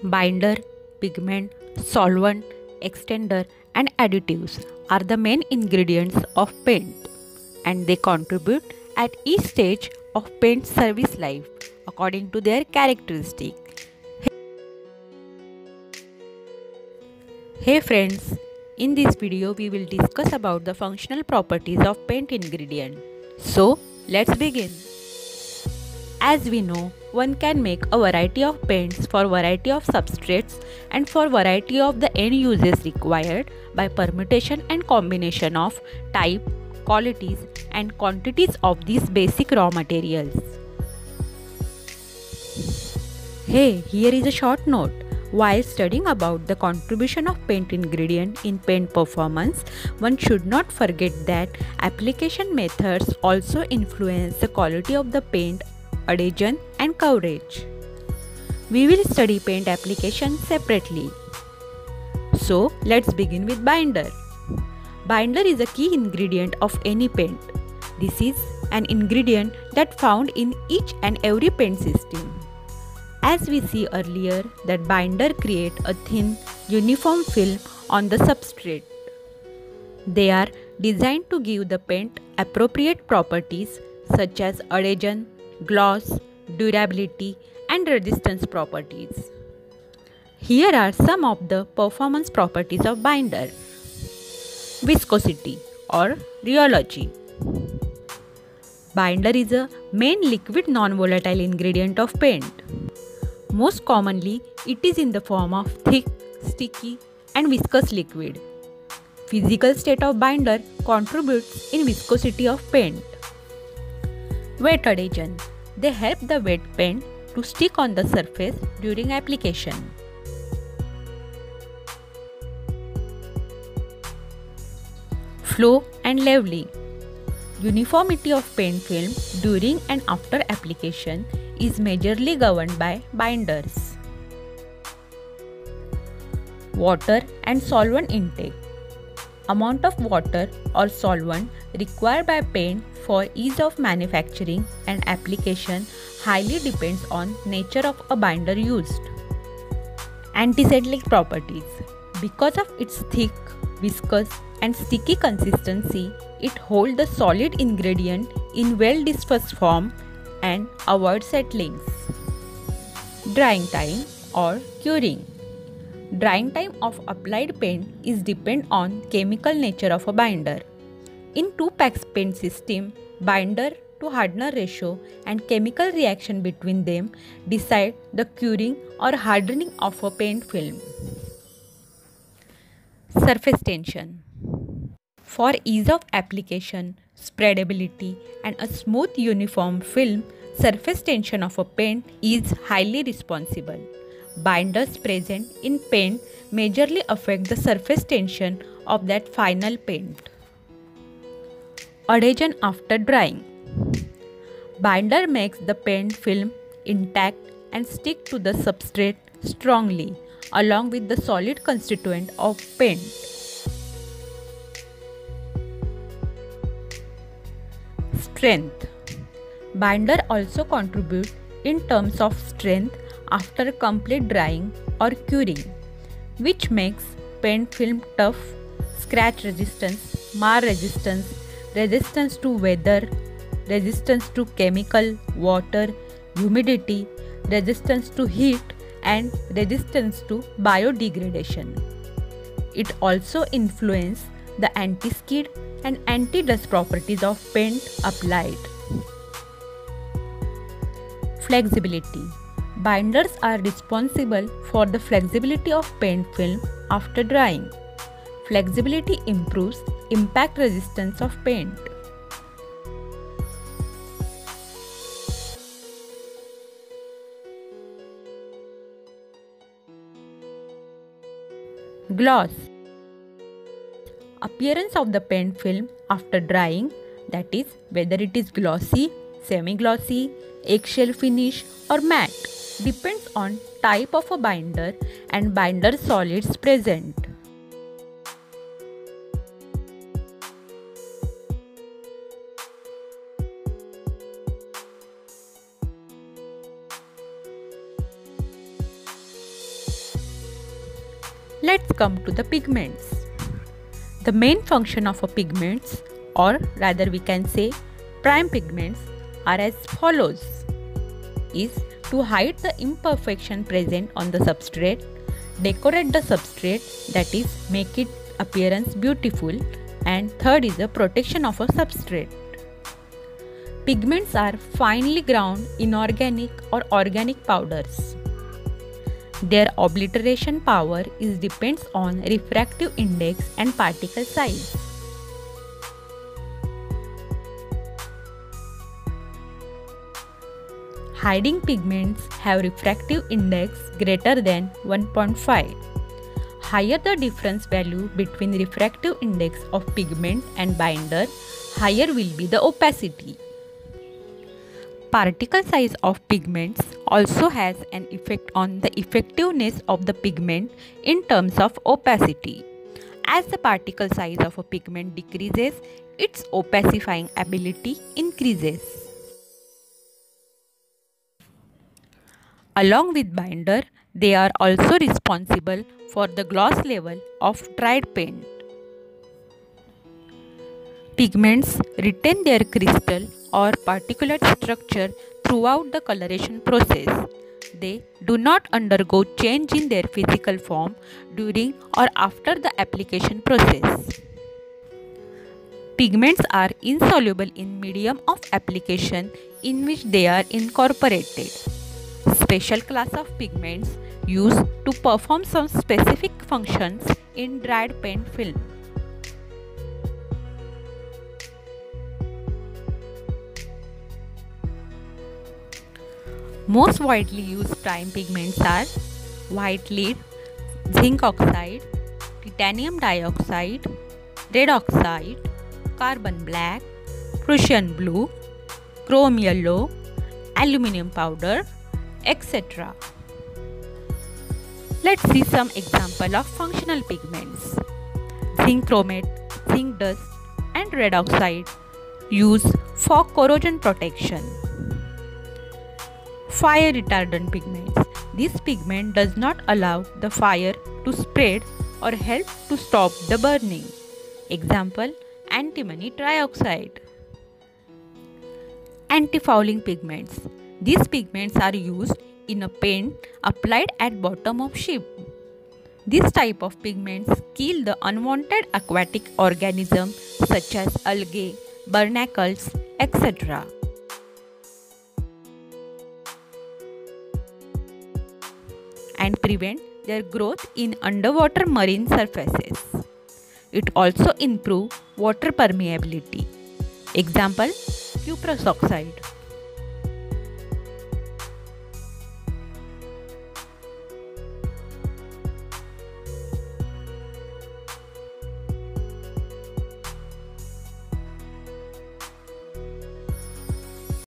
Binder, pigment, solvent, extender, and additives are the main ingredients of paint, and they contribute at each stage of paint service life according to their characteristic. Hey friends, in this video we will discuss about the functional properties of paint ingredient. So let's begin. As we know, one can make a variety of paints for variety of substrates and for variety of the end uses required by permutation and combination of type, qualities and quantities of these basic raw materials. Hey, here is a short note. While studying about the contribution of paint ingredient in paint performance, one should not forget that application methods also influence the quality of the paint, adhesion and coverage. We will study paint application separately. So let's begin with binder. Binder is a key ingredient of any paint. This is an ingredient that found in each and every paint system. As we see earlier, that binder create a thin, uniform film on the substrate. They are designed to give the paint appropriate properties such as adhesion, gloss, durability and resistance properties. Here are some of the performance properties of binder. Viscosity or rheology. Binder is a main liquid non-volatile ingredient of paint. Most commonly, it is in the form of thick, sticky and viscous liquid. Physical state of binder contributes in viscosity of paint. Wet adhesion. They help the wet paint to stick on the surface during application. Flow and leveling. Uniformity of paint film during and after application is majorly governed by binders. Water and solvent intake. Amount of water or solvent required by paint for ease of manufacturing and application highly depends on nature of a binder used. Antiseptic properties. Because of its thick, viscous and sticky consistency, it holds the solid ingredient in well-dispersed form and avoids settlings. Drying time or curing. Drying time of applied paint is depend on chemical nature of a binder. In two-pack paint system, binder to hardener ratio and chemical reaction between them decide the curing or hardening of a paint film. Surface tension. For ease of application, spreadability and a smooth uniform film, surface tension of a paint is highly responsible. Binders present in paint majorly affect the surface tension of that final paint. Adhesion after drying. Binder makes the paint film intact and stick to the substrate strongly along with the solid constituent of paint. Strength. Binder also contribute in terms of strength after complete drying or curing, which makes paint film tough, scratch resistance, mar resistance, resistance to weather, resistance to chemical, water, humidity, resistance to heat and resistance to biodegradation. It also influences the anti-skid and anti-dust properties of paint applied. Flexibility. Binders are responsible for the flexibility of paint film after drying. Flexibility improves impact resistance of paint. Gloss. Appearance of the paint film after drying, that is whether it is glossy, semi-glossy, eggshell finish or matte, depends on type of a binder and binder solids present. Let's come to the pigments. The main function of a pigments, or rather we can say prime pigments, are as follows: is to hide the imperfection present on the substrate, decorate the substrate, that is make its appearance beautiful, and third is the protection of a substrate. Pigments are finely ground inorganic or organic powders. Their obliteration power depends on refractive index and particle size. Hiding pigments have refractive index greater than 1.5. Higher the difference value between refractive index of pigment and binder, higher will be the opacity. Particle size of pigments also has an effect on the effectiveness of the pigment in terms of opacity. As the particle size of a pigment decreases, its opacifying ability increases. Along with binder, they are also responsible for the gloss level of dried paint. Pigments retain their crystal or particulate structure throughout the coloration process. They do not undergo change in their physical form during or after the application process. Pigments are insoluble in medium of application in which they are incorporated. Special class of pigments used to perform some specific functions in dried paint film. Most widely used prime pigments are white lead, zinc oxide, titanium dioxide, red oxide, carbon black, Prussian blue, chrome yellow, aluminum powder, etc. Let's see some example of functional pigments. Zinc chromate, zinc dust and red oxide used for corrosion protection. Fire retardant pigments. This pigment does not allow the fire to spread or help to stop the burning. Example, antimony trioxide. Anti-fouling pigments. These pigments are used in a paint applied at bottom of ship. This type of pigments kill the unwanted aquatic organisms such as algae, barnacles, etc. and prevent their growth in underwater marine surfaces. It also improves water permeability. Example, cuprous oxide.